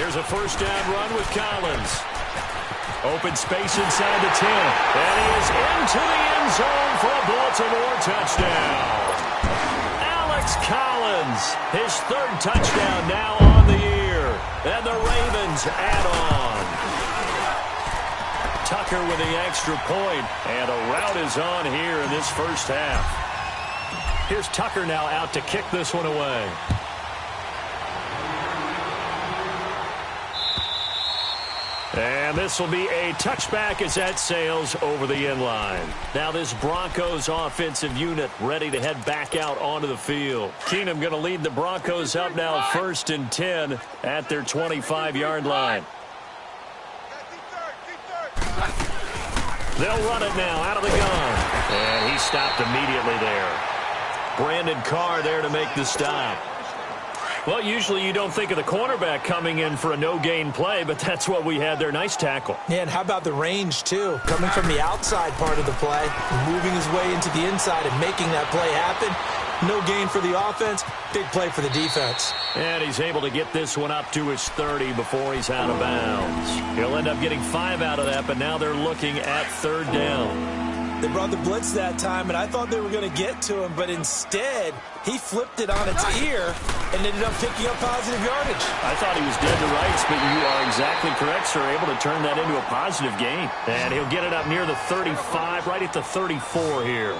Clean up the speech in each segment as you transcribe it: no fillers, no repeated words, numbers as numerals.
There's a first down run with Collins. Open space inside the 10. And he is into the end zone for a Baltimore touchdown. Alex Collins, his third touchdown now on the year. And the Ravens add on. Tucker with the extra point. And a rout is on here in this first half. Here's Tucker now out to kick this one away. And this will be a touchback as that sails over the end line. Now this Broncos offensive unit ready to head back out onto the field. Keenum going to lead the Broncos up now 1st and 10 at their 25-yard line. They'll run it now out of the gun. And he stopped immediately there. Brandon Carr there to make the stop. Well, usually you don't think of the cornerback coming in for a no-gain play, but that's what we had there. Nice tackle. Yeah, and how about the range, too? Coming from the outside part of the play, moving his way into the inside and making that play happen. No gain for the offense, big play for the defense. And he's able to get this one up to his 30 before he's out of bounds. He'll end up getting 5 out of that, but now they're looking at 3rd down. They brought the blitz that time, and I thought they were going to get to him, but instead, he flipped it on its ear and ended up picking up positive yardage. I thought he was dead to rights, but you are exactly correct, sir. Able to turn that into a positive gain. And he'll get it up near the 35, right at the 34 here.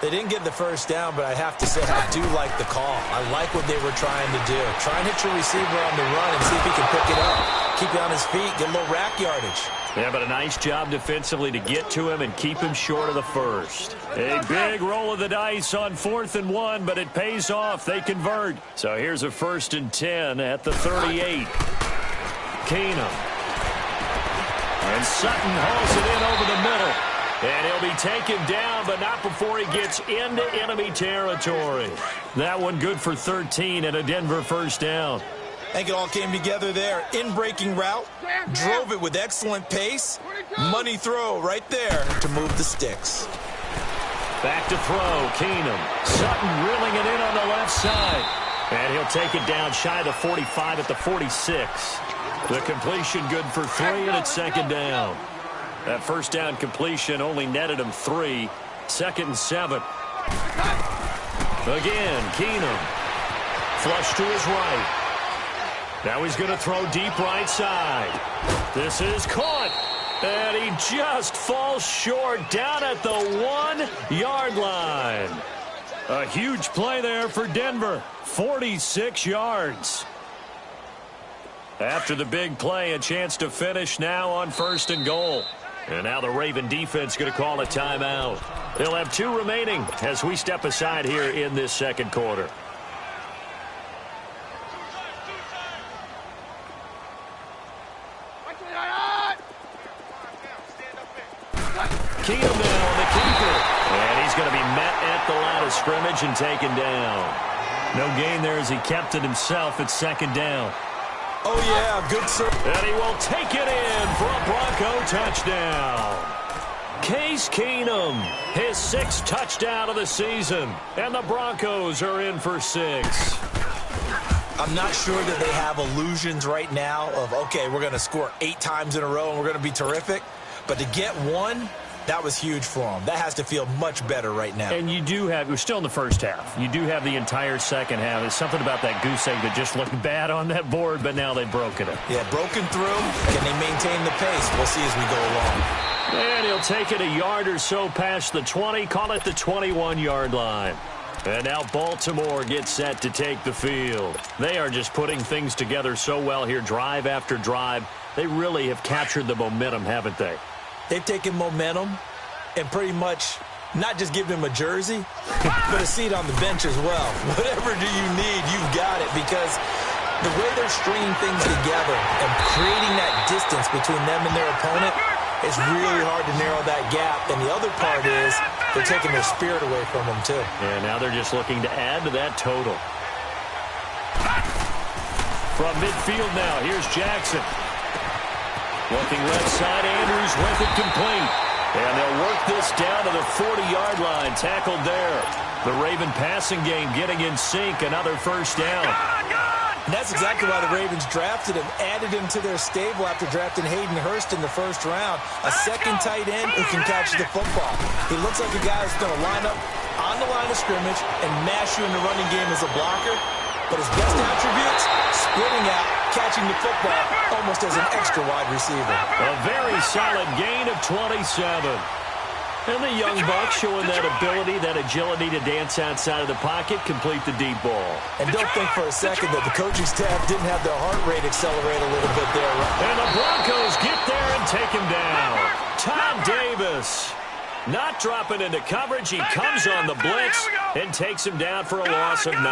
They didn't get the first down, but I have to say I do like the call. I like what they were trying to do. Try and hit your receiver on the run and see if he can pick it up. Keep it on his feet, get a little rack yardage. Yeah, but a nice job defensively to get to him and keep him short of the first. A big roll of the dice on 4th and 1, but it pays off. They convert. So here's a 1st and 10 at the 38. Keenum. And Sutton hauls it in over the middle. And he'll be taken down, but not before he gets into enemy territory. That one good for 13 and a Denver first down. I think it all came together there. In-breaking route, drove it with excellent pace. Money throw right there to move the sticks. Back to throw, Keenum. Sutton reeling it in on the left side. And he'll take it down shy of the 45 at the 46. The completion good for 3, and it's 2nd down. That first down completion only netted him 3. 2nd and 7. Again, Keenum. Flush to his right. Now he's going to throw deep right side. This is caught. And he just falls short down at the 1-yard line. A huge play there for Denver. 46 yards. After the big play, a chance to finish now on 1st and goal. And now the Raven defense going to call a timeout. They'll have 2 remaining as we step aside here in this 2nd quarter. Keenum now on the keeper. And he's going to be met at the line of scrimmage and taken down. No gain there as he kept it himself at 2nd down. Oh, yeah, good sir. And he will take it in for a Bronco touchdown. Case Keenum, his 6th touchdown of the season. And the Broncos are in for 6. I'm not sure that they have illusions right now of, okay, we're going to score 8 times in a row and we're going to be terrific. But to get 1, that was huge for them. That has to feel much better right now. And you do have, we're still in the first half. You do have the entire second half. There's something about that goose egg that just looked bad on that board, but now they've broken it. Yeah, broken through. Can they maintain the pace? We'll see as we go along. And he'll take it a yard or so past the 20, call it the 21-yard line. And now Baltimore gets set to take the field. They are just putting things together so well here, drive after drive. They really have captured the momentum, haven't they? They've taken momentum and pretty much not just given him a jersey, but a seat on the bench as well. Whatever do you need, you've got it, because the way they're stringing things together and creating that distance between them and their opponent, it's really hard to narrow that gap. And the other part is they're taking their spirit away from them, too. And now they're just looking to add to that total. From midfield now, here's Jackson. Looking left side, Andrews with it complete. And they'll work this down to the 40-yard line, tackled there. The Raven passing game getting in sync, another first down. And that's exactly why the Ravens drafted him, added him to their stable after drafting Hayden Hurst in the first round. A second tight end who can catch the football. He looks like a guy who's going to line up on the line of scrimmage and mash you in the running game as a blocker. But his best attributes, splitting out, catching the football almost as an extra wide receiver. A very solid gain of 27. And the young buck showing that ability, that agility to dance outside of the pocket, complete the deep ball. And don't think for a second that the coaching staff didn't have their heart rate accelerate a little bit there. And the Broncos get there and take him down. Todd Davis not dropping into coverage. He comes on the blitz and takes him down for a loss of 9.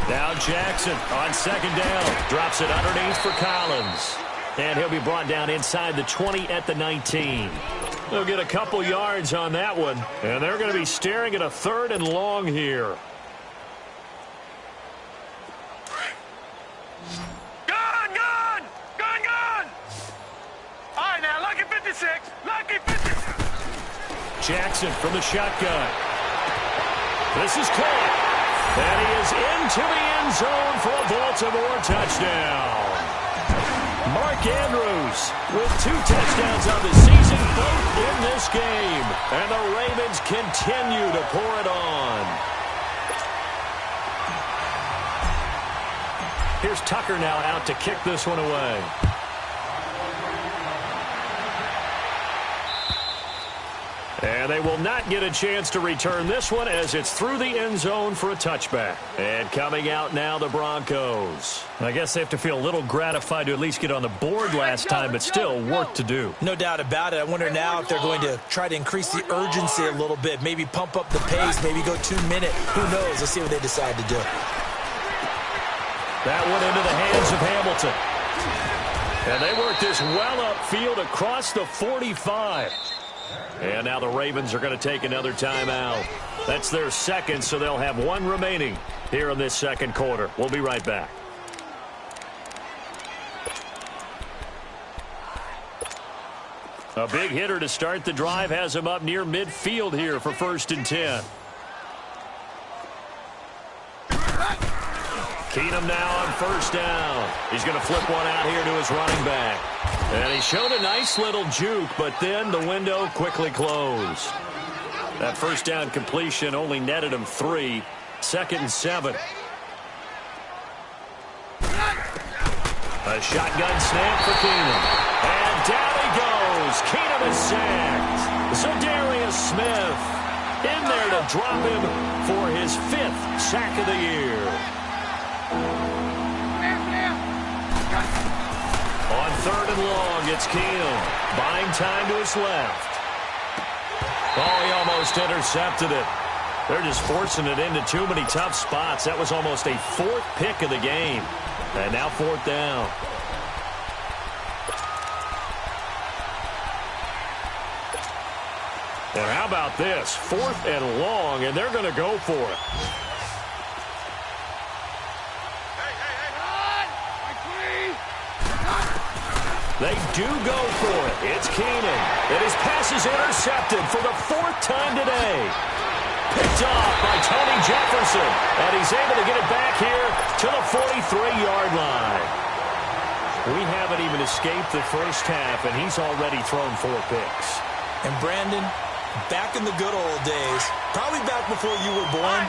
Now Jackson on second down. Drops it underneath for Collins. And he'll be brought down inside the 20 at the 19. They'll get a couple yards on that one. And they're going to be staring at a 3rd and long here. Gone! All right, now, lucky 56. Lucky 56. Jackson from the shotgun. This is caught. And he is into the end zone for a Baltimore touchdown. Mark Andrews with 2 touchdowns on the season, both in this game. And the Ravens continue to pour it on. Here's Tucker now out to kick this one away. And they will not get a chance to return this one as it's through the end zone for a touchback. And coming out now, the Broncos. I guess they have to feel a little gratified to at least get on the board last time, but still work to do. No doubt about it. I wonder now if they're going to try to increase the urgency a little bit, maybe pump up the pace, maybe go 2-minute. Who knows? Let's see what they decide to do. That one into the hands of Hamilton. And they work this well upfield across the 45. And now the Ravens are going to take another timeout. That's their second, so they'll have 1 remaining here in this second quarter. We'll be right back. A big hitter to start the drive has him up near midfield here for 1st and 10. Keenum now on 1st down. He's going to flip one out here to his running back. And he showed a nice little juke, but then the window quickly closed. That 1st down completion only netted him 3. 2nd and 7. A shotgun snap for Keenum. And down he goes. Keenum is sacked. Zadarius Smith in there to drop him for his 5th sack of the year. On 3rd and long, it's Keenum. Buying time to his left. Oh, he almost intercepted it. They're just forcing it into too many tough spots. That was almost a 4th pick of the game. And now 4th down. And how about this? 4th and long, and they're going to go for it. They do go for it. It's Keenum. And his pass is intercepted for the 4th time today. Picked off by Tony Jefferson. And he's able to get it back here to the 43-yard line. We haven't even escaped the first half, and he's already thrown 4 picks. And Brandon, back in the good old days, probably back before you were born,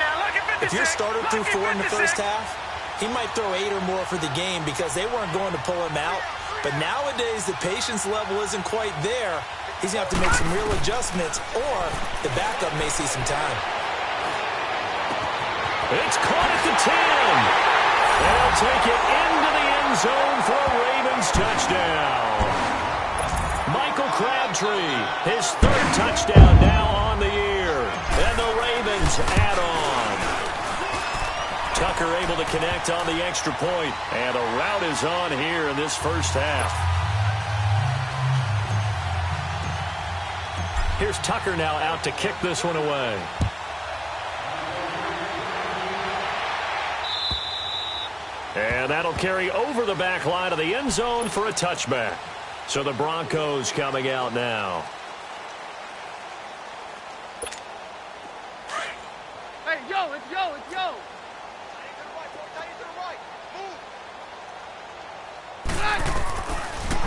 if your starter threw 4 in the first half, he might throw 8 or more for the game because they weren't going to pull him out. But nowadays, the patience level isn't quite there. He's going to have to make some real adjustments, or the backup may see some time. It's caught at the 10. They'll take it into the end zone for a Ravens touchdown. Michael Crabtree, his 3rd touchdown now on the year. And the Ravens add on. Tucker able to connect on the extra point. And a rout is on here in this first half. Here's Tucker now out to kick this one away. And that'll carry over the back line of the end zone for a touchback. So the Broncos coming out now. Hey, yo, it's yo.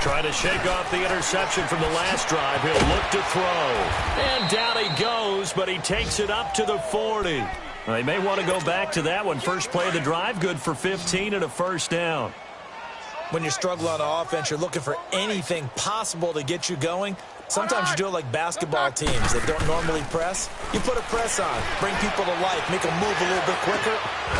Trying to shake off the interception from the last drive. He'll look to throw. And down he goes, but he takes it up to the 40. Well, they may want to go back to that one. First play of the drive, good for 15 and a first down. When you struggle on offense, you're looking for anything possible to get you going. Sometimes you do it like basketball teams that don't normally press. You put a press on, bring people to life, make them move a little bit quicker.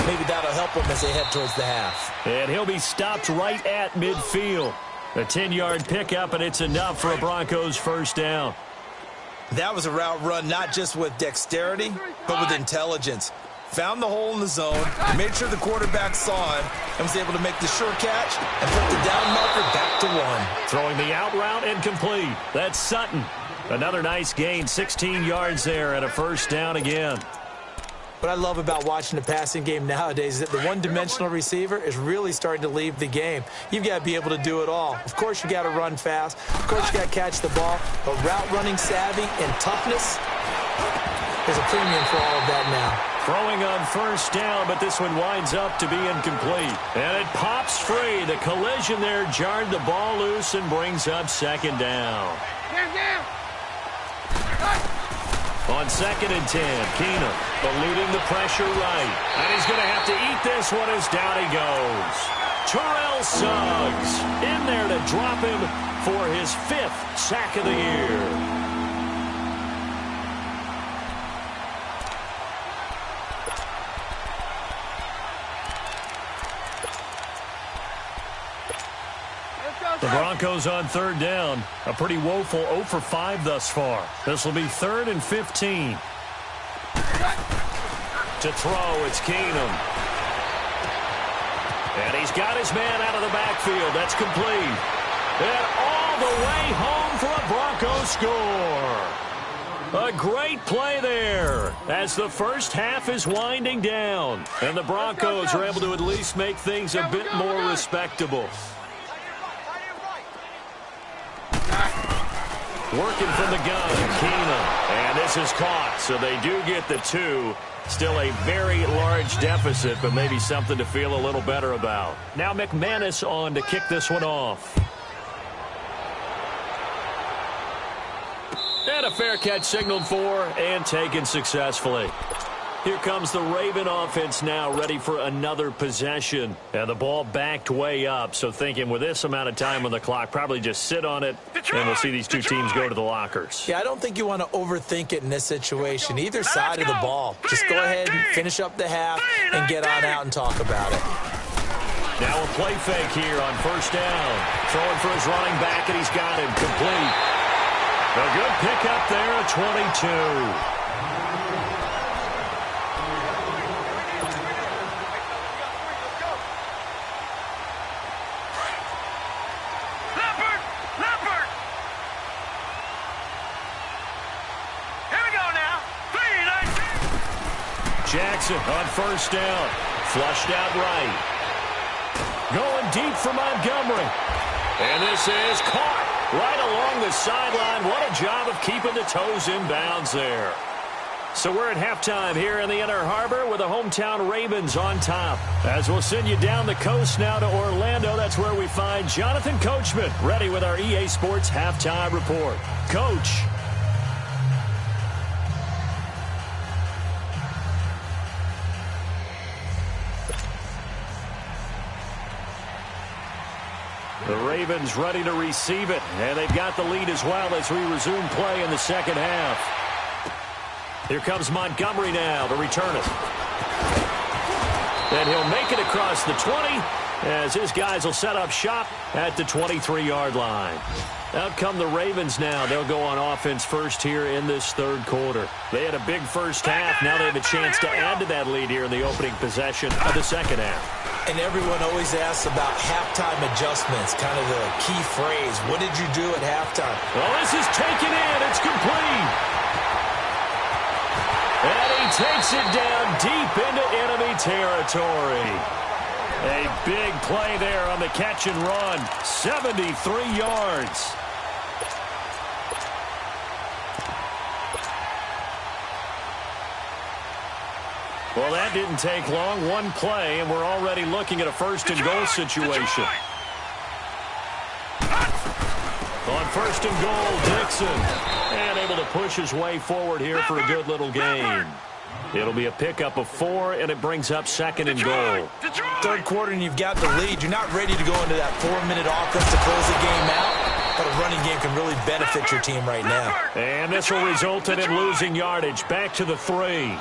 Maybe that'll help them as they head towards the half. And he'll be stopped right at midfield. A 10-yard pickup, and it's enough for a Broncos first down. That was a route run not just with dexterity, but with intelligence. Found the hole in the zone, made sure the quarterback saw him, and was able to make the sure catch and put the down marker back to 1. Throwing the out route and complete. That's Sutton. Another nice gain, 16 yards there and a first down again. What I love about watching the passing game nowadays is that the one-dimensional receiver is really starting to leave the game. You've got to be able to do it all. Of course, you got to run fast. Of course, you got to catch the ball. But route running savvy and toughness, there's a premium for all of that now. Throwing on first down, but this one winds up to be incomplete. And it pops free. The collision there jarred the ball loose and brings up second down. On 2nd and 10, Keenum eluding the pressure right. And he's going to have to eat this one as down he goes. Terrell Suggs in there to drop him for his 5th sack of the year. The Broncos on 3rd down. A pretty woeful 0 for 5 thus far. This will be 3rd and 15. To throw, it's Keenum. And he's got his man out of the backfield. That's complete. And all the way home for a Broncos score. A great play there as the first half is winding down. And the Broncos are able to at least make things a bit more respectable. Working from the gun, Keenum. And this is caught, so they do get the 2. Still a very large deficit, but maybe something to feel a little better about. Now McManus on to kick this one off. And a fair catch signaled for and taken successfully. Here comes the Raven offense now, ready for another possession. And the ball backed way up, so thinking with this amount of time on the clock, probably just sit on it, and we'll see these two teams go to the lockers. Yeah, I don't think you want to overthink it in this situation, either side of the ball. Just go ahead and finish up the half and get on out and talk about it. Now a play fake here on first down. Throwing for his running back, and he's got him complete. A good pickup there at 22. Jackson on first down. Flushed out right. Going deep for Montgomery. And this is caught right along the sideline. What a job of keeping the toes in bounds there. So we're at halftime here in the Inner Harbor with the hometown Ravens on top. As we'll send you down the coast now to Orlando, that's where we find Jonathan Coachman ready with our EA Sports halftime report. Coach. The Ravens ready to receive it, and they've got the lead as well as we resume play in the second half. Here comes Montgomery now to return it. And he'll make it across the 20 as his guys will set up shop at the 23-yard line. Out come the Ravens now. They'll go on offense first here in this third quarter. They had a big first half. Now they have a chance to add to that lead here in the opening possession of the second half. And everyone always asks about halftime adjustments, kind of the key phrase. What did you do at halftime? Well, this is taken in. It's complete. And he takes it down deep into enemy territory. A big play there on the catch and run. 73 yards. Well, that didn't take long. One play, and we're already looking at a first and goal situation. On first and goal, Dixon. And able to push his way forward here for a good little gain. It'll be a pickup of 4, and it brings up second and goal. Third quarter, and you've got the lead. You're not ready to go into that 4-minute offense to close the game out, but a running game can really benefit your team right now. And this will result in him losing yardage. Back to the 3.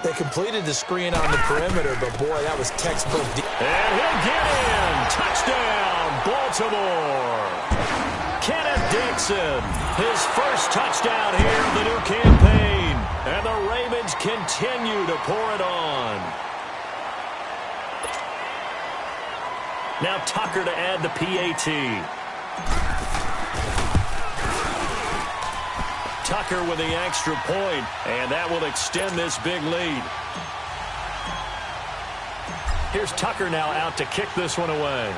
They completed the screen on the perimeter, but, boy, that was textbook. And he'll get in. Touchdown, Baltimore. Kenneth Dixon, his first touchdown here in the new campaign. And the Ravens continue to pour it on. Now Tucker to add the PAT. Tucker with the extra point, and that will extend this big lead. Here's Tucker now out to kick this one away.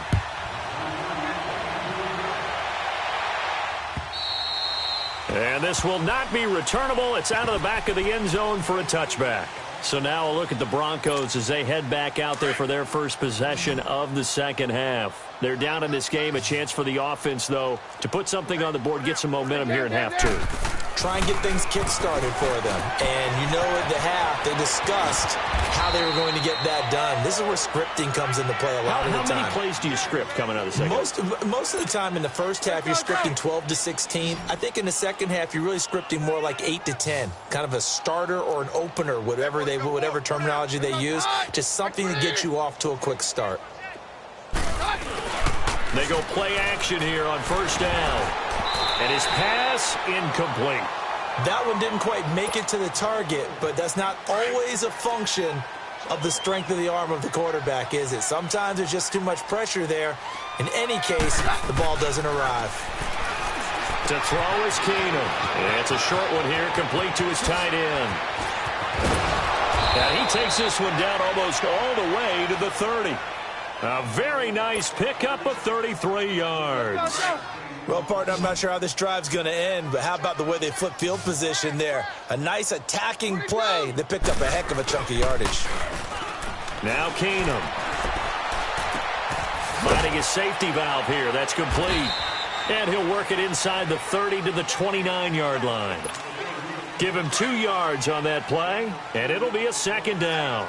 And this will not be returnable. It's out of the back of the end zone for a touchback. So now a look at the Broncos as they head back out there for their first possession of the second half. They're down in this game. A chance for the offense, though, to put something on the board, get some momentum here in half 2. Try and get things kick-started for them. And you know at the half, they discussed how they were going to get that done. This is where scripting comes into play a lot of the time. How many plays do you script coming out of the second half? Most of the time in the first half, you're scripting 12 to 16. I think in the second half, you're really scripting more like 8 to 10. Kind of a starter or an opener, whatever terminology they use. Just something to get you off to a quick start. They go play action here on first down. And his pass incomplete. That one didn't quite make it to the target, but that's not always a function of the strength of the arm of the quarterback, is it? Sometimes there's just too much pressure there. In any case, the ball doesn't arrive. To throw is Keenum. And it's a short one here, complete to his tight end. And he takes this one down almost all the way to the 30. A very nice pickup of 33 yards. Well, partner, I'm not sure how this drive's going to end, but how about the way they flip field position there? A nice attacking play that picked up a heck of a chunk of yardage. Now Keenum. Finding his safety valve here. That's complete. And he'll work it inside the 30 to the 29-yard line. Give him 2 yards on that play, and it'll be a second down.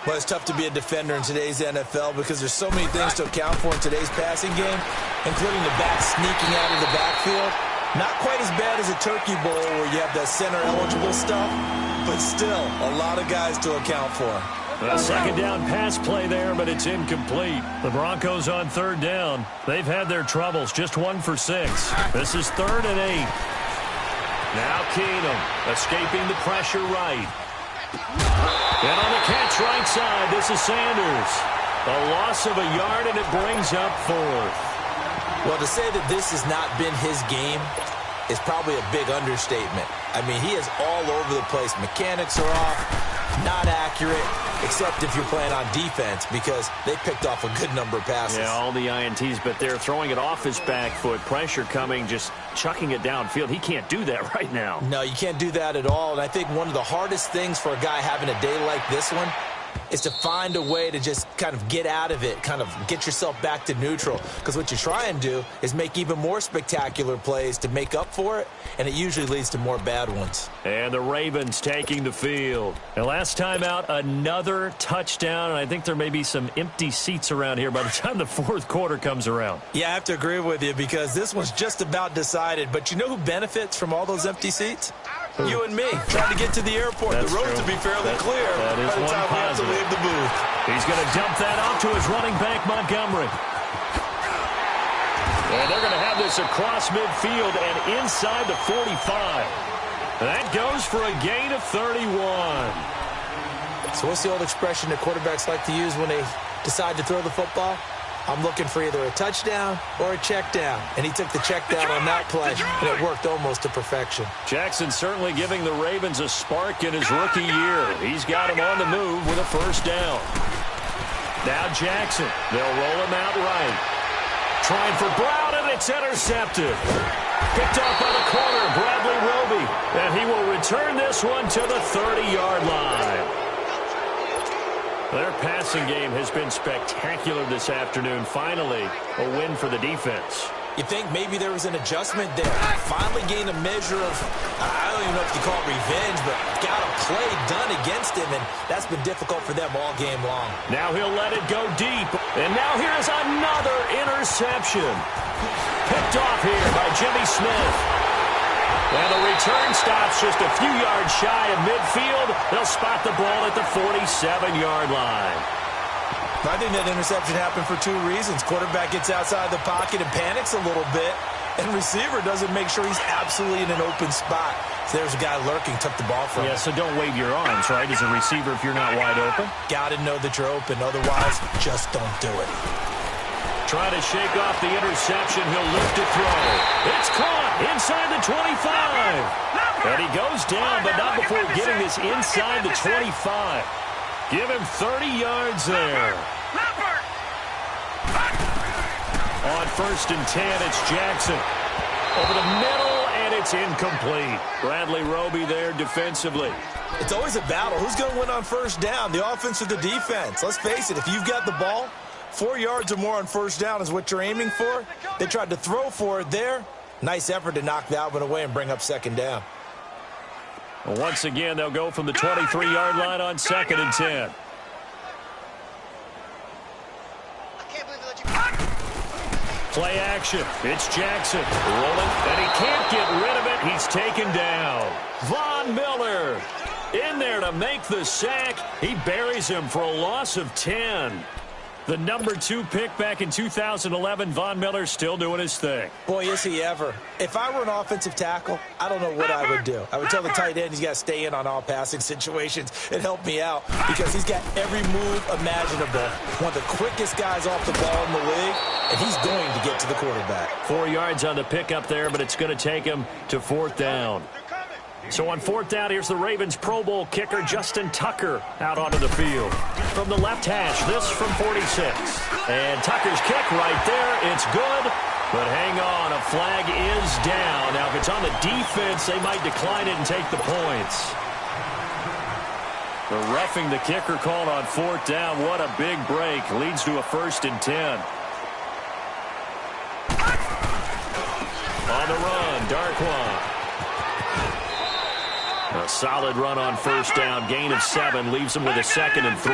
Well, it's tough to be a defender in today's NFL because there's so many things to account for in today's passing game, including the back sneaking out of the backfield. Not quite as bad as a turkey bowl where you have the center-eligible stuff, but still a lot of guys to account for. A second down pass play there, but it's incomplete. The Broncos on third down. They've had their troubles, just 1 for 6. This is 3rd and 8. Now Keenum escaping the pressure right. And on the catch right side, this is Sanders. A loss of a yard, and it brings up 4th. Well, to say that this has not been his game is probably a big understatement. I mean, he is all over the place. Mechanics are off, not accurate, except if you're playing on defense because they picked off a good number of passes. Yeah, all the INTs, but they're throwing it off his back foot. Pressure coming, just chucking it downfield. He can't do that right now. No, you can't do that at all. And I think one of the hardest things for a guy having a day like this one is to find a way to just kind of get out of it, kind of get yourself back to neutral. Because what you try and do is make even more spectacular plays to make up for it, and it usually leads to more bad ones. And the Ravens taking the field. And last time out, another touchdown, and I think there may be some empty seats around here by the time the 4th quarter comes around. Yeah, I have to agree with you because this one's just about decided. But you know who benefits from all those empty seats? You and me, trying to get to the airport. That's the roads true. will be fairly clear that is by the time we have to leave the booth. He's going to dump that off to his running back, Montgomery. And they're going to have this across midfield and inside the 45. That goes for a gain of 31. So what's the old expression that quarterbacks like to use when they decide to throw the football? I'm looking for either a touchdown or a check down. And he took the check down on that play, and it worked almost to perfection. Jackson certainly giving the Ravens a spark in his rookie year. He's got him on the move with a first down. Now Jackson. They'll roll him out right. Trying for Brown, and it's intercepted. Picked off by the corner, Bradley Roby. And he will return this one to the 30-yard line. Their passing game has been spectacular this afternoon. Finally, a win for the defense. You think maybe there was an adjustment there. Finally gained a measure of, I don't even know if you call it revenge, but got a play done against him, and that's been difficult for them all game long. Now he'll let it go deep. And now here's another interception. Picked off here by Jimmy Smith. And the return stops just a few yards shy of midfield. They'll spot the ball at the 47-yard line. I think that interception happened for two reasons. Quarterback gets outside the pocket and panics a little bit, and receiver doesn't make sure he's absolutely in an open spot. So there's a guy lurking, took the ball from him. Yeah, so don't wave your arms, right, as a receiver if you're not wide open. Got to know that you're open. Otherwise, just don't do it. Trying to shake off the interception. He'll lift to throw. It's caught inside the 25. And he goes down, but not before getting this inside the 25. Give him 30 yards there. On 1st and 10, it's Jackson. Over the middle, and it's incomplete. Bradley Roby there defensively. It's always a battle. Who's going to win on 1st down, the offense or the defense? Let's face it, if you've got the ball, 4 yards or more on 1st down is what you're aiming for. They tried to throw for it there. Nice effort to knock that one away and bring up 2nd down. Once again, they'll go from the 23-yard line on 2nd and 10. Play action. It's Jackson rolling, and he can't get rid of it. He's taken down. Von Miller in there to make the sack. He buries him for a loss of 10. The number 2 pick back in 2011, Von Miller still doing his thing. Boy, is he ever. If I were an offensive tackle, I don't know what I would do. I would tell the tight end he's got to stay in on all passing situations and help me out because he's got every move imaginable. One of the quickest guys off the ball in the league, and he's going to get to the quarterback. 4 yards on the pickup there, but it's going to take him to 4th down. So on 4th down, here's the Ravens Pro Bowl kicker Justin Tucker out onto the field. From the left hash, this from 46. And Tucker's kick right there. It's good, but hang on, a flag is down. Now, if it's on the defense, they might decline it and take the points. The roughing the kicker called on 4th down. What a big break. Leads to a 1st and 10. On the run, Darkwan. A solid run on 1st down. Gain of 7 leaves them with a 2nd and 3.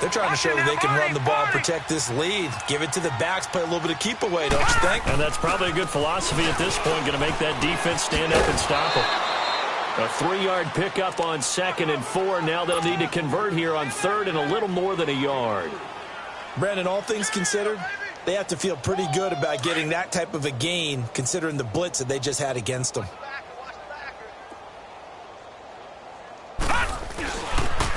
They're trying to show that they can run the ball and protect this lead. Give it to the backs, play a little bit of keep away, don't you think? And that's probably a good philosophy at this point. Going to make that defense stand up and stop them. A 3-yard pickup on 2nd and 4. Now they'll need to convert here on 3rd and a little more than a yard. Brandon, all things considered, they have to feel pretty good about getting that type of a gain considering the blitz that they just had against them.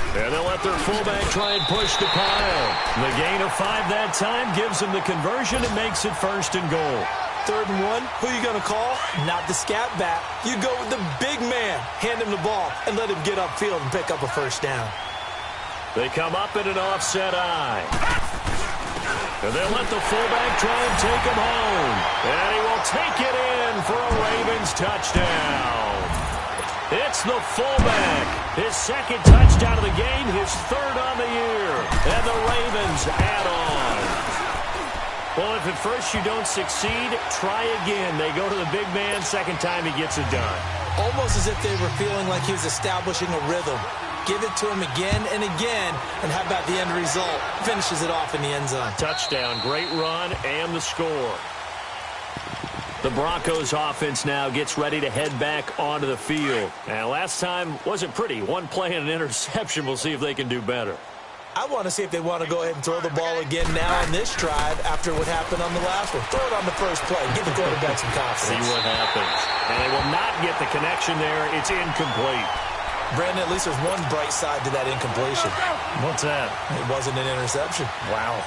And they'll let their fullback try and push the pile. The gain of 5 that time gives them the conversion and makes it 1st and goal. 3rd and 1, who are you going to call? Not the scat back. You go with the big man. Hand him the ball and let him get upfield and pick up a 1st down. They come up in an offset eye. And they'll let the fullback try and take him home. And he will take it in for a Ravens touchdown. It's the fullback. His 2nd touchdown of the game, his 3rd on the year. And the Ravens add on. Well, if at first you don't succeed, try again. They go to the big man. 2nd time he gets it done. Almost as if they were feeling like he was establishing a rhythm. Give it to him again and again. And how about the end result? Finishes it off in the end zone. Touchdown, great run, and the score. The Broncos offense now gets ready to head back onto the field. And last time wasn't pretty. 1 play and an interception. We'll see if they can do better. I want to see if they want to go ahead and throw the ball again now on this drive after what happened on the last one. Throw it on the first play. Give the quarterback some confidence. See what happens. And they will not get the connection there. It's incomplete. Brandon, at least there's one bright side to that incompletion. What's that? It wasn't an interception. Wow.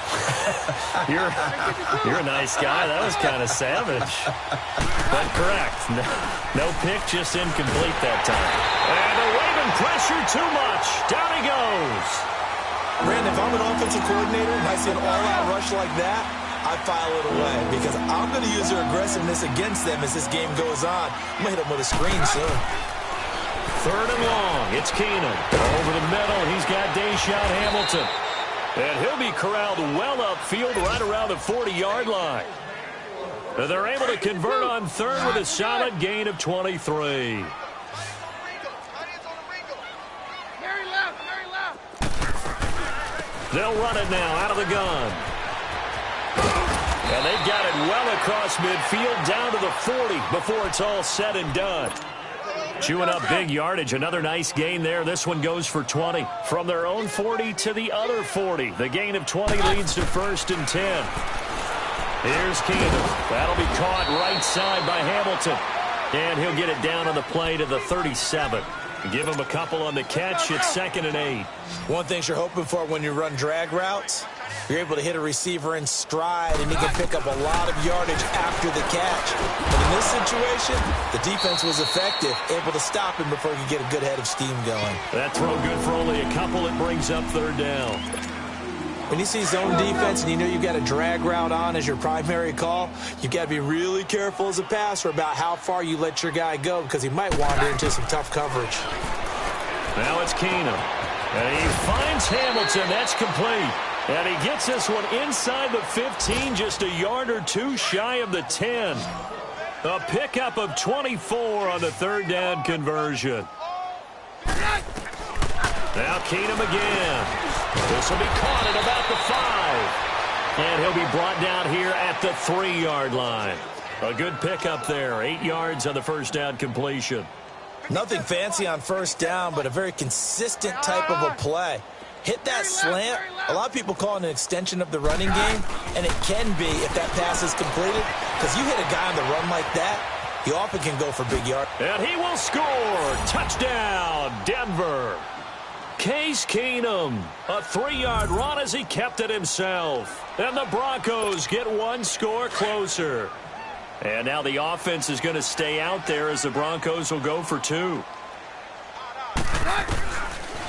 You're a nice guy. That was kind of savage. But correct. No pick, just incomplete that time. And the Raven pressure too much. Down he goes. Brandon, if I'm an offensive coordinator and I see an all-out rush like that, I file it away because I'm going to use their aggressiveness against them as this game goes on. I'm going to hit them with a screen soon. 3rd and long. It's Keenan. Over the middle, he's got Deshaun Hamilton. And he'll be corralled well upfield right around the 40-yard line. They're able to convert on third with a solid gain of 23. They'll run it now out of the gun. And they've got it well across midfield down to the 40 before it's all said and done. Chewing up big yardage. Another nice gain there. This one goes for 20. From their own 40 to the other 40. The gain of 20 leads to 1st and 10. Here's Keenum. That'll be caught right side by Hamilton. And he'll get it down on the play to the 37. Give him a couple on the catch. It's 2nd and 8. One thing you're hoping for when you run drag routes, you're able to hit a receiver in stride, and he can pick up a lot of yardage after the catch. But in this situation, the defense was effective, able to stop him before he could get a good head of steam going. That throw good for only a couple. It brings up 3rd down. When you see zone defense and you know you've got a drag route on as your primary call, you've got to be really careful as a passer about how far you let your guy go because he might wander into some tough coverage. Now it's Keenum. And he finds Hamilton. That's complete. And he gets this one inside the 15, just a yard or two shy of the 10. A pickup of 24 on the 3rd down conversion. Now Keenum again. This will be caught at about the 5. And he'll be brought down here at the 3-yard line. A good pickup there. 8 yards on the 1st down completion. Nothing fancy on 1st down, but a very consistent type of a play. Hit that slant. A lot of people call it an extension of the running game, and it can be if that pass is completed, because you hit a guy on the run like that, he often can go for big yards. And he will score. Touchdown, Denver. Case Keenum, a 3-yard run as he kept it himself. And the Broncos get 1 score closer. And now the offense is going to stay out there as the Broncos will go for 2.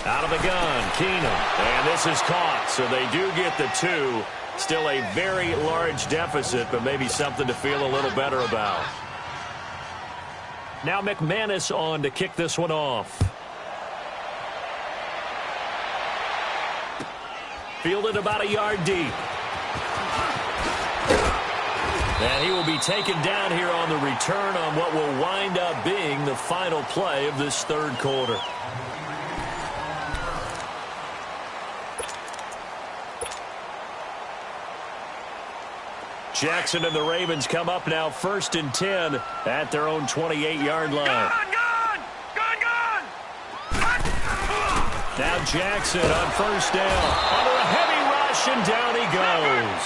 Out of the gun, Keenum. And this is caught, so they do get the 2. Still a very large deficit, but maybe something to feel a little better about. Now McManus on to kick this one off. Fielded about a yard deep. And he will be taken down here on the return on what will wind up being the final play of this 3rd quarter. Jackson and the Ravens come up now 1st and 10 at their own 28-yard line. Gone! Now Jackson on 1st down. Under a heavy rush, and down he goes.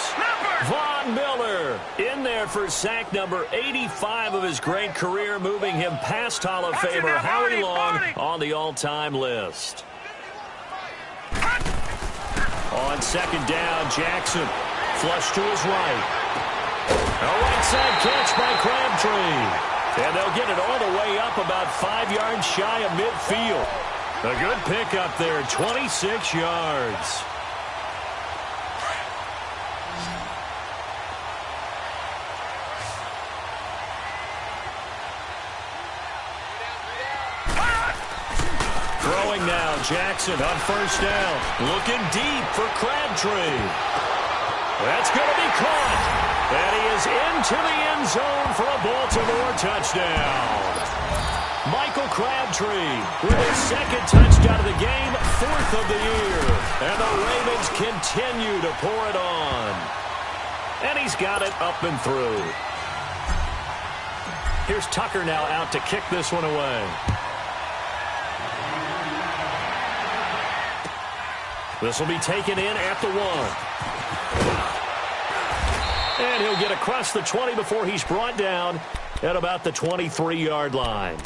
Von Miller in there for sack number 85 of his great career, moving him past Hall of Famer Howie Long on the all-time list. On 2nd down, Jackson flush to his right. A right side catch by Crabtree. And they'll get it all the way up about 5 yards shy of midfield. A good pickup there, 26 yards. Throwing now, Jackson on 1st down. Looking deep for Crabtree. That's going to be caught. And he is into the end zone for a Baltimore touchdown. Michael Crabtree with his 2nd touchdown of the game, 4th of the year. And the Ravens continue to pour it on. And he's got it up and through. Here's Tucker now out to kick this one away. This will be taken in at the 1. And he'll get across the 20 before he's brought down at about the 23-yard line.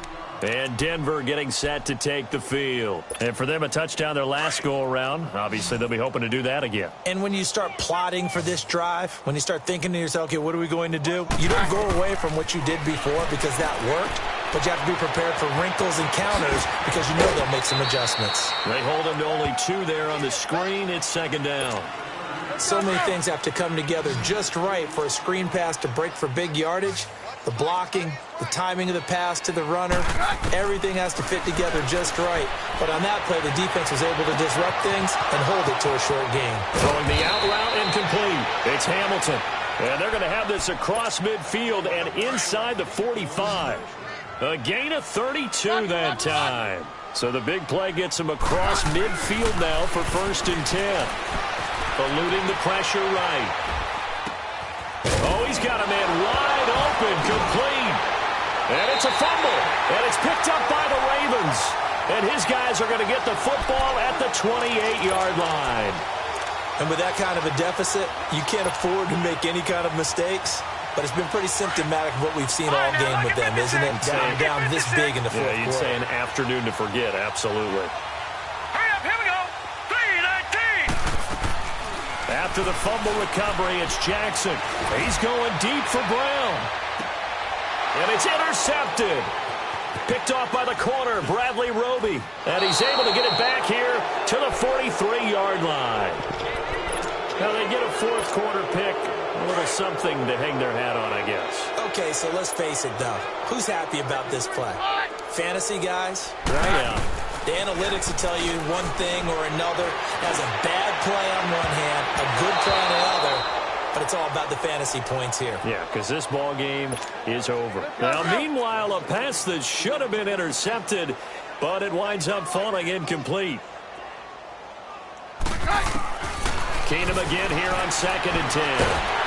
And Denver getting set to take the field. And for them, a touchdown their last go-around. Obviously, they'll be hoping to do that again. And when you start plotting for this drive, when you start thinking to yourself, okay, what are we going to do? You don't go away from what you did before because that worked. But you have to be prepared for wrinkles and counters because you know they'll make some adjustments. They hold them to only 2 there on the screen. It's 2nd down. So many things have to come together just right for a screen pass to break for big yardage. The blocking, the timing of the pass to the runner, everything has to fit together just right. But on that play, the defense was able to disrupt things and hold it to a short gain. Throwing the out route incomplete. It's Hamilton. And they're going to have this across midfield and inside the 45. A gain of 32 that time. So the big play gets him across midfield now for 1st and 10. Eluding the pressure right. Oh, he's got a man wide open, complete. And it's a fumble. And it's picked up by the Ravens. And his guys are going to get the football at the 28-yard line. And with that kind of a deficit, you can't afford to make any kind of mistakes. But it's been pretty symptomatic of what we've seen all game with them, isn't it? Down this big in the fourth quarter. Yeah, you'd say an afternoon to forget, absolutely. Hurry up, here we go. 3:19. After the fumble recovery, it's Jackson. He's going deep for Brown. And it's intercepted. Picked off by the corner, Bradley Roby. And he's able to get it back here to the 43-yard line. Now they get a fourth quarter pick. A little something to hang their hat on, I guess. Okay, so let's face it, though. Who's happy about this play? Fantasy guys? Right. Yeah. The analytics will tell you one thing or another. Has a bad play on one hand, a good play on another. But it's all about the fantasy points here. Yeah, because this ball game is over. Now, meanwhile, a pass that should have been intercepted, but it winds up falling incomplete. Keenum again here on 2nd and 10.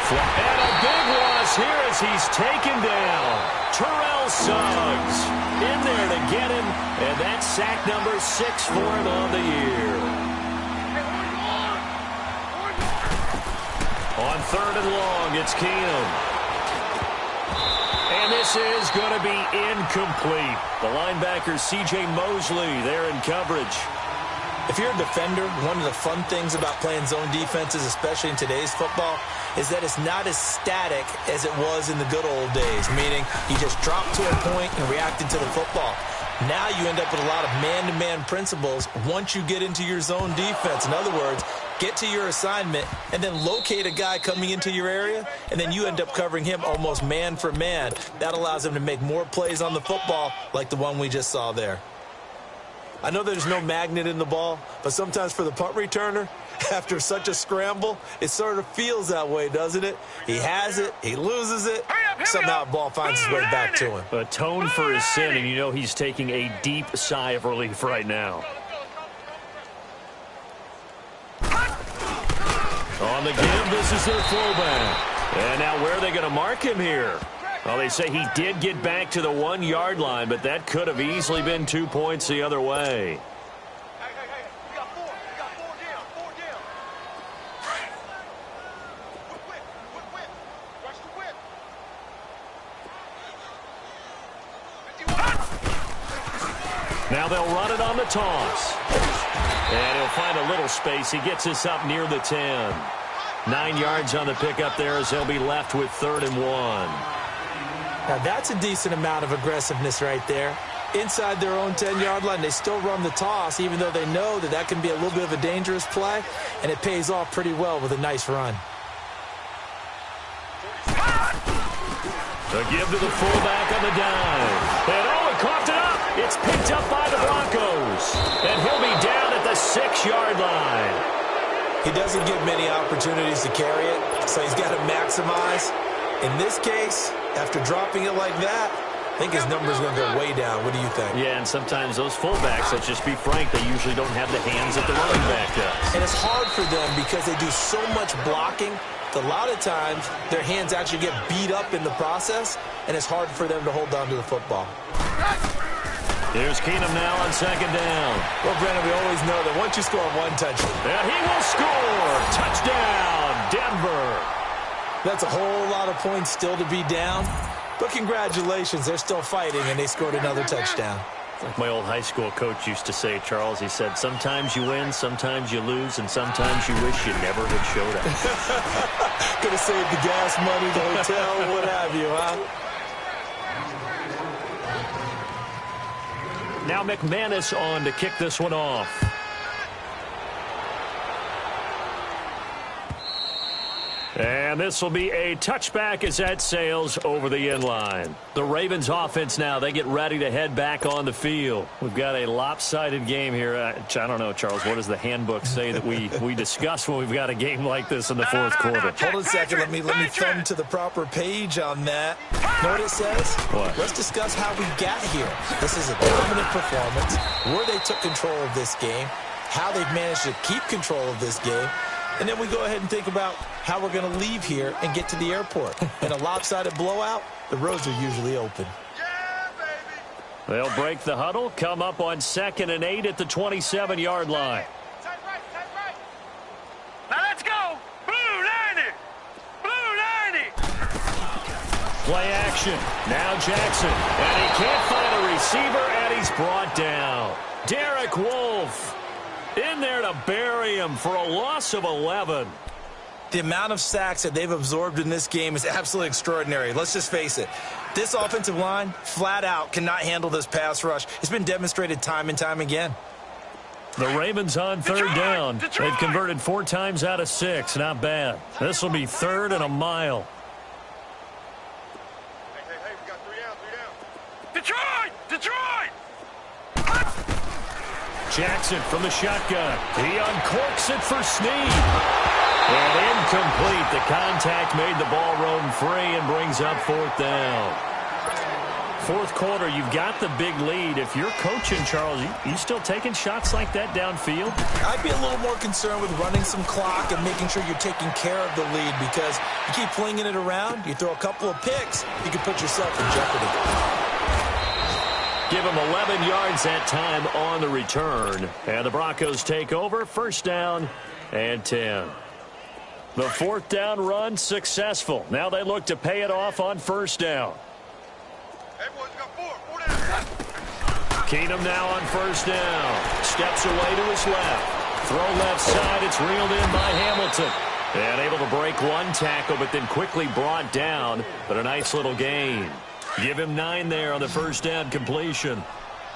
And a big loss here as he's taken down. Terrell Suggs in there to get him, and that's sack number 6 for him on the year. On 3rd and long, it's Keenum. And this is going to be incomplete. The linebacker, C.J. Mosley, there in coverage. If you're a defender, one of the fun things about playing zone defenses, especially in today's football, is that it's not as static as it was in the good old days, meaning you just dropped to a point and reacted to the football. Now you end up with a lot of man-to-man principles once you get into your zone defense. In other words, get to your assignment and then locate a guy coming into your area, and then you end up covering him almost man for man. That allows him to make more plays on the football like the one we just saw there. I know there's no magnet in the ball, but sometimes for the punt returner, after such a scramble, it sort of feels that way, doesn't it? He has it, he loses it, somehow the ball finds its way back to him. Atone for his sin, and you know he's taking a deep sigh of relief right now. On the give, this is their fullback. And now where are they going to mark him here? Well, they say he did get back to the 1-yard line, but that could have easily been 2 points the other way. Hey, we got four. We got four down. Whip. Rush the whip. Now they'll run it on the toss. And he'll find a little space. He gets us up near the 10. 9 yards on the pickup there as they'll be left with 3rd and 1. Now, that's a decent amount of aggressiveness right there. Inside their own 10-yard line, they still run the toss, even though they know that that can be a little bit of a dangerous play, and it pays off pretty well with a nice run. The give to the fullback on the dive. And he coughed it up. It's picked up by the Broncos. And he'll be down at the 6-yard line. He doesn't get many opportunities to carry it, so he's got to maximize. In this case, after dropping it like that, I think his number's going to go way down. What do you think? Yeah, and sometimes those fullbacks, let's just be frank, they usually don't have the hands that the running back does. And it's hard for them because they do so much blocking. A lot of times, their hands actually get beat up in the process, and it's hard for them to hold on to the football. Here's Keenum now on 2nd down. Well, Brandon, we always know that once you score one touchdown, and he will score. Touchdown, Denver. That's a whole lot of points still to be down. But congratulations, they're still fighting, and they scored another touchdown. Like my old high school coach used to say, Charles, he said, sometimes you win, sometimes you lose, and sometimes you wish you never had showed up. Could have saved the gas money, the hotel, what have you, huh? Now McManus on to kick this one off. And this will be a touchback as that sails over the end line. The Ravens offense now, they get ready to head back on the field. We've got a lopsided game here. I don't know, Charles, what does the handbook say that we discuss when we've got a game like this in the fourth quarter? Hold on a second. Let me thumb to the proper page on that. Know what it says? What? Let's discuss how we got here. This is a dominant performance, where they took control of this game, how they've managed to keep control of this game, and then we go ahead and think about how we're going to leave here and get to the airport. In a lopsided blowout, the roads are usually open. Yeah, baby. They'll break the huddle, come up on 2nd and 8 at the 27-yard line. Tight right, tight right. Now let's go. Blue 90. Blue 90. Play action. Now Jackson. And he can't find a receiver, and he's brought down. Derek Wolfe in there to bury him for a loss of 11. The amount of sacks that they've absorbed in this game is absolutely extraordinary. Let's just face it. This offensive line, flat out, cannot handle this pass rush. It's been demonstrated time and time again. The Ravens on third down. They've converted 4 times out of 6. Not bad. This will be 3rd and a mile. Hey, we got 3 down, 3 down. Detroit! Jackson from the shotgun. He uncorks it for Snead. And incomplete. The contact made the ball roam free and brings up 4th down. Fourth quarter, you've got the big lead. If you're coaching, Charles, you still taking shots like that downfield? I'd be a little more concerned with running some clock and making sure you're taking care of the lead, because you keep flinging it around, you throw a couple of picks, you can put yourself in jeopardy. Give him 11 yards that time on the return. And the Broncos take over. 1st down and 10. The 4th down run successful. Now they look to pay it off on 1st down. Hey, boys, we got 4 down. Keenum now on 1st down. Steps away to his left. Throw left side. It's reeled in by Hamilton. And able to break 1 tackle, but then quickly brought down. But a nice little gain. Give him 9 there on the 1st down completion.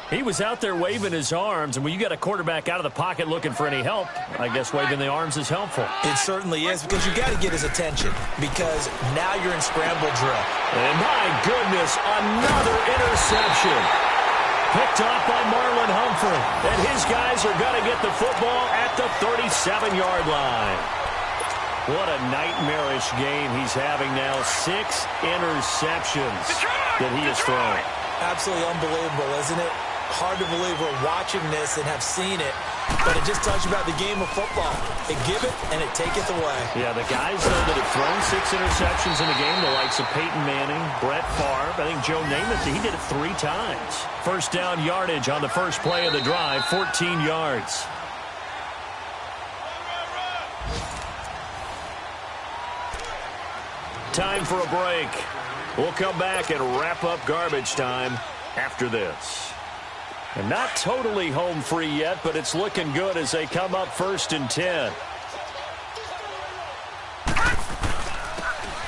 He was out there waving his arms, and when you got a quarterback out of the pocket looking for any help, I guess waving the arms is helpful. It certainly is, because you got to get his attention, because now you're in scramble drill. And my goodness, another interception. Picked off by Marlon Humphrey, and his guys are going to get the football at the 37-yard line. What a nightmarish game he's having now. 6 interceptions that he has thrown. Absolutely unbelievable, isn't it? Hard to believe we're watching this and have seen it, but it just tells you about the game of football. It give it, and it taketh away. Yeah, the guys, though, that have thrown 6 interceptions in a game, the likes of Peyton Manning, Brett Favre, I think Joe Namath, he did it 3 times. 1st down yardage on the first play of the drive, 14 yards. Time for a break. We'll come back and wrap up garbage time after this. And not totally home free yet, but it's looking good as they come up 1st and 10.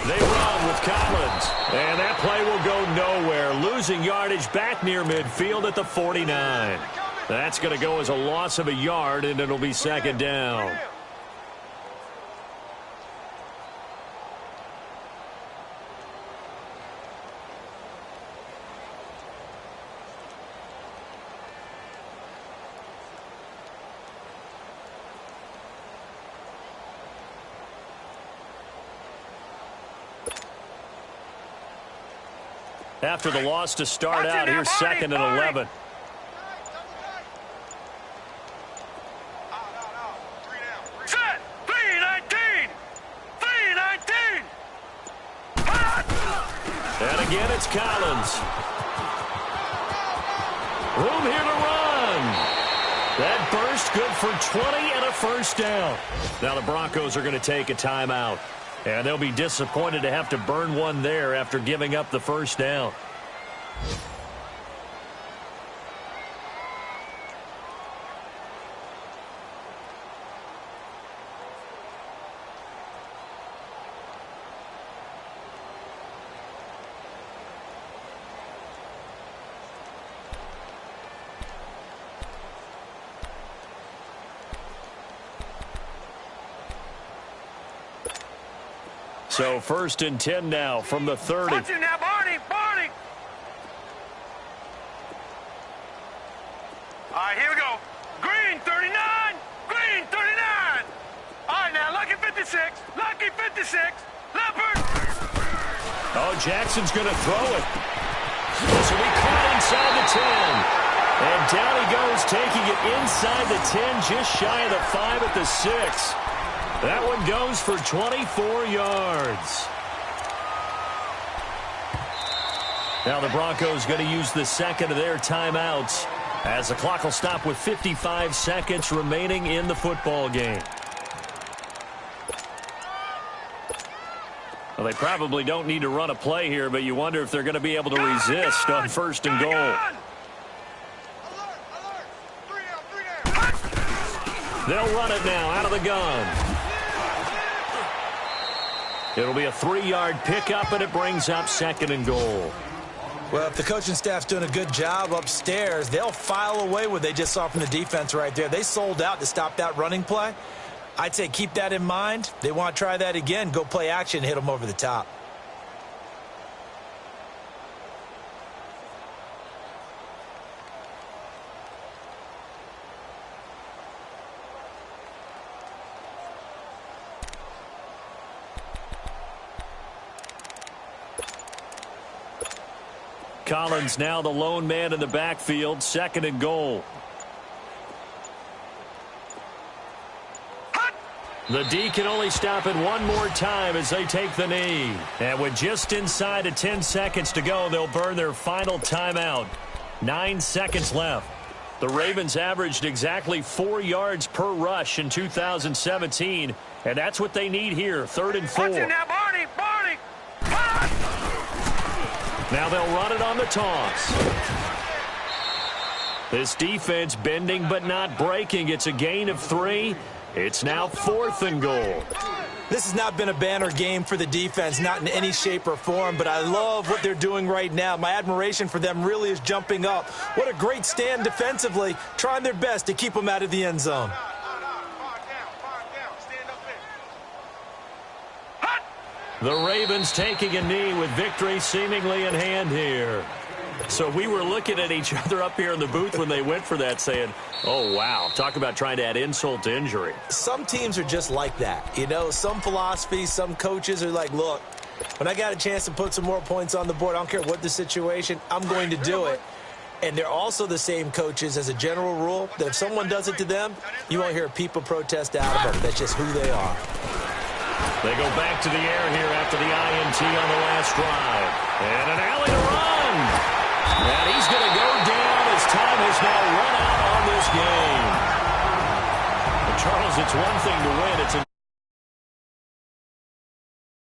They run with Collins. And that play will go nowhere. Losing yardage back near midfield at the 49. That's going to go as a loss of a yard, and it'll be 2nd down. After the loss to start out, here's 2nd and 11. Set. 3-19. 3-19. And again, it's Collins. Room here to run. That burst good for 20 and a 1st down. Now the Broncos are going to take a timeout. And they'll be disappointed to have to burn one there after giving up the 1st down. So 1st and 10 now from the 30. Watch it now, Barney. Barney. All right, here we go. Green 39. Green 39. All right, now, Lucky 56. Lucky 56. Leopard. Oh, Jackson's going to throw it. This will be caught inside the 10. And down he goes, taking it inside the 10, just shy of the 5 at the 6. That one goes for 24 yards. Now the Broncos going to use the second of their timeouts as the clock will stop with 55 seconds remaining in the football game. Well, they probably don't need to run a play here, but you wonder if they're going to be able to resist on 1st and goal. They'll run it now out of the gun. It'll be a 3-yard pickup, and it brings up 2nd and goal. Well, if the coaching staff's doing a good job upstairs, they'll file away what they just saw from the defense right there. They sold out to stop that running play. I'd say keep that in mind. They want to try that again. Go play action, hit them over the top. Collins now the lone man in the backfield, 2nd and goal. The D can only stop it one more time as they take the knee. And with just inside of 10 seconds to go, they'll burn their final timeout. 9 seconds left. The Ravens averaged exactly 4 yards per rush in 2017, and that's what they need here, 3rd and 4. Watch it now, Barney. Barney. Now they'll run it on the toss. This defense bending but not breaking. It's a gain of 3. It's now 4th and goal. This has not been a banner game for the defense, not in any shape or form, but I love what they're doing right now. My admiration for them really is jumping up. What a great stand defensively, trying their best to keep them out of the end zone. The Ravens taking a knee with victory seemingly in hand here. So we were looking at each other up here in the booth when they went for that saying, oh, wow, talk about trying to add insult to injury. Some teams are just like that. You know, some philosophies, some coaches are like, look, when I got a chance to put some more points on the board, I don't care what the situation, I'm going to do it. And they're also the same coaches as a general rule that if someone does it to them, you won't hear people protest out of them. That's just who they are. They go back to the air here after the INT on the last drive. And an alley to run. And he's going to go down as time has now run out on this game. And Charles, it's one thing to win. It's